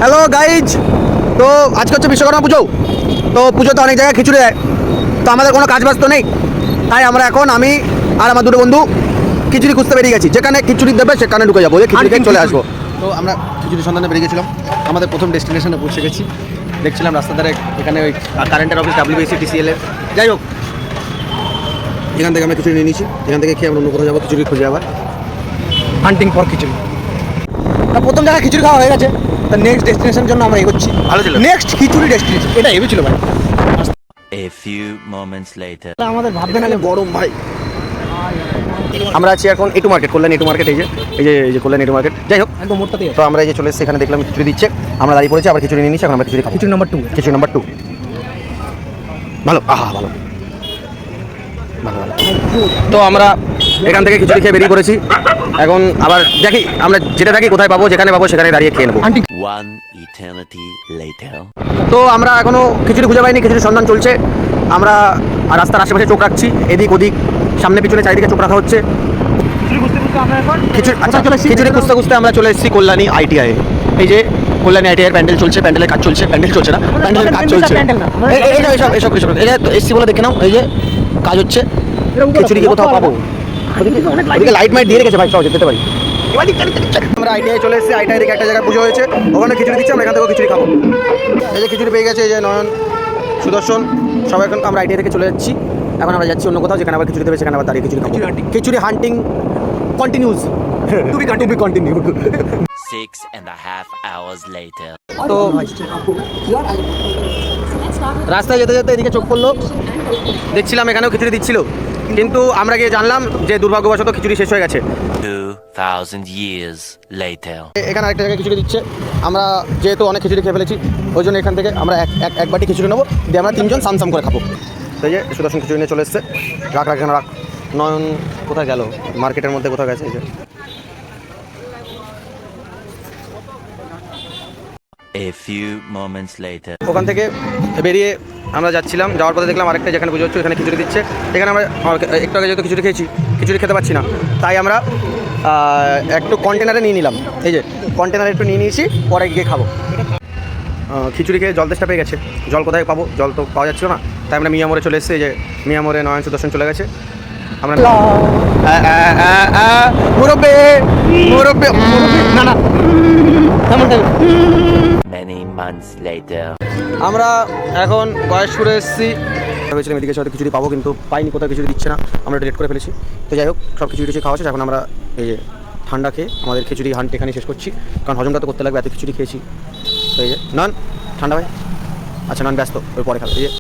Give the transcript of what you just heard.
Hello guys, তো আজকে হচ্ছে বিশ্বকর্মা পুজো। তো পুজোতে অনেক জায়গায় খিচুড়ি দেয়, তো আমাদের কোনো কাজ বাজ তো নেই, তাই আমরা এখন আমি আর আমার দুটো বন্ধু খিচুড়ি খুঁজতে বেরিয়ে গেছি। যেখানে খিচুড়ি দেবে সেখানে ঢুকে যাবো, খিচুড়ি খেয়ে চলে আসবো। তো আমরা খিচুড়ি সন্ধানে বেরিয়ে গেছিলাম, আমাদের প্রথম ডেস্টিনেশনে পৌঁছে গেছি। দেখছিলাম রাস্তার ধারে এখানে ওই কারেন্টের অফিস WBC TCL এর, যাই হোক এখান থেকে আমরা খিচুড়ি নিয়ে নিয়েছি। এখান থেকে খেয়ে আমরা অন্য কোথাও যাবো খিচুড়ি খুঁজে আবার হান্টিং ফর খিচুড়ি। তা প্রথম জায়গায় খিচুড়ি খাওয়া হয়ে গেছে, তা নেক্সট ডেস্টিনেশনের জন্য আমরা এগোচ্ছি। ভালো ছিল। নেক্সট খিচুড়ি ডেস্টিনেশন এটা হেভি ছিল ভাই। A few moments later. আমাদের ভাবতে নালে গরম ভাই। আমরা আছি এখন এটু মার্কেট, কল্যাণ এটু মার্কেট। এই যে কল্যাণ এটু মার্কেট। যাই হোক, একদম মোটটাতে তো আমরা এই যে চলে এসেছি, এখানে দেখলাম খিচুড়ি দিচ্ছে, আমরা দাঁড়িয়ে পড়েছি, আবার খিচুড়ি নিয়ে নিচ্ছি। এখন আমরা খিচুড়ি খাবো। খিচুড়ি নাম্বার 2। খিচুড়ি নাম্বার 2 ভালো, আহা ভালো ভালো ভালো। তো আমরা এখান থেকে খিচুড়ি খেয়ে বেরিয়ে পড়েছি। এখন আবার দেখি আমরা যেটা থাকি কোথায় পাবো, যেখানে পাবো সেখানে দাঁড়িয়ে খেয়ে নেবো। One eternity later. তো আমরা এখনো খিচুড়ি খুঁজে পাইনি, খিচুড়ির সন্ধান চলছে। আমরা রাস্তার আশেপাশে চোখ রাখছি, এদিক ওদিক, সামনে পিছনে চারিদিকে চোখ রাখা হচ্ছে। খিচুড়ি খুঁজতে খুঁজতে আমরা চলে এসেছি কল্যাণী ITI। এই যে কল্যাণী ITI এর প্যান্ডেল চলছে, প্যান্ডেলের কাজ চলছে, প্যান্ডেল চলছে না, প্যান্ডেলের কাজ চলছে। এসব এই যে এসছি বলে দেখে নাও, এই যে কাজ হচ্ছে। খিচুড়ি কি কোথাও পাবো? ওদিকে লাইট মাইট দিয়ে রেখেছে ভাই, সব যেতে পারি। আমরা ITI চলে এসেছি, ITI থেকে একটা জায়গায় পুজো হয়েছে, ওখানে খিচুড়ি দিচ্ছে, আমরা এখান থেকে খিচুড়ি খাবো। এই যে খিচুড়ি পেয়ে গেছে, এই যে নয়ন, সুদর্শন, সবাই এখন আমরা ITI থেকে চলে যাচ্ছি। এখন আমরা যাচ্ছি অন্য কোথাও, যেখানে আবার খিচুড়ি দেবে, সেখানে আবার দাঁড়িয়ে খিচুড়ি খাবো। Khichuri hunting continues, to be continue. 6.5 hours later. তো রাস্তায় যেতে যেতে এদিকে চোখ পড়লো, দেখছিলাম এখানেও খিচুড়ি দিচ্ছিল, কিন্তু আমরা গিয়ে জানলাম যে দুর্ভাগ্যবশত খিচুড়ি শেষ হয়ে গেছে। 2000 years later. এখানে আরেকটা জায়গায় খিচুড়ি দিচ্ছে। আমরা যেহেতু অনেক খিচুড়ি খেয়ে ফেলেছি, ওই জন্য এখান থেকে আমরা এক বাটি খিচুড়ি নেবো, দিয়ে আমরা তিনজন সাম করে খাবো। তো এই যে সুদর্শন খিচুড়ি নিয়ে চলে এসছে। রাখ এখানে রাখ। নয়ন কোথায় গেল? মার্কেটের মধ্যে কোথাও গেছে। এই যে A few moments later. ওখান থেকে বেরিয়ে আমরা যাচ্ছিলাম, যাওয়ার পথে দেখলাম আরেকটা যেখানে পুজো হচ্ছে, এখানে খিচুড়ি দিচ্ছে। এখানে আমরা একটু আগে যেহেতু খিচুড়ি খেয়েছি, খিচুড়ি খেতে পাচ্ছি না, তাই আমরা একটু কন্টেনারে নিয়ে নিলাম। এই যে কন্টেনারে একটু নিয়ে নিয়েছি, পরে গিয়ে খাবো। খিচুড়ি খেয়ে জল তেষ্টা পেয়ে গেছে, জল কোথায় পাবো? জল তো পাওয়া যাচ্ছিল না, তাই আমরা মিয়ামোড়ে চলে এসেছি। এই যে মিয়ামোড়ে নয়ন সুদর্শন চলে গেছে। আমরা না না Many months later. আমরা এখন গয়েশপুরে এসেছি। ভেবেছিলাম এদিকে হয়তো খিচুড়ি পাবো, কিন্তু পাইনি, কোথাও খিচুড়ি দিচ্ছে না, আমরা ডিলেট করে ফেলেছি। তো যাই হোক, সব খিচুড়ি খাওয়া হচ্ছে। এখন আমরা এই যে ঠান্ডা খেয়ে আমাদের খিচুড়ি হান্ট এখানে শেষ করছি, কারণ হজমটা তো করতে লাগবে, এত খিচুড়ি খেয়েছি। তো এই যে নন ঠান্ডা ভাই, আচ্ছা নন ব্যস্ত, ওই পরে খাবে। এই যে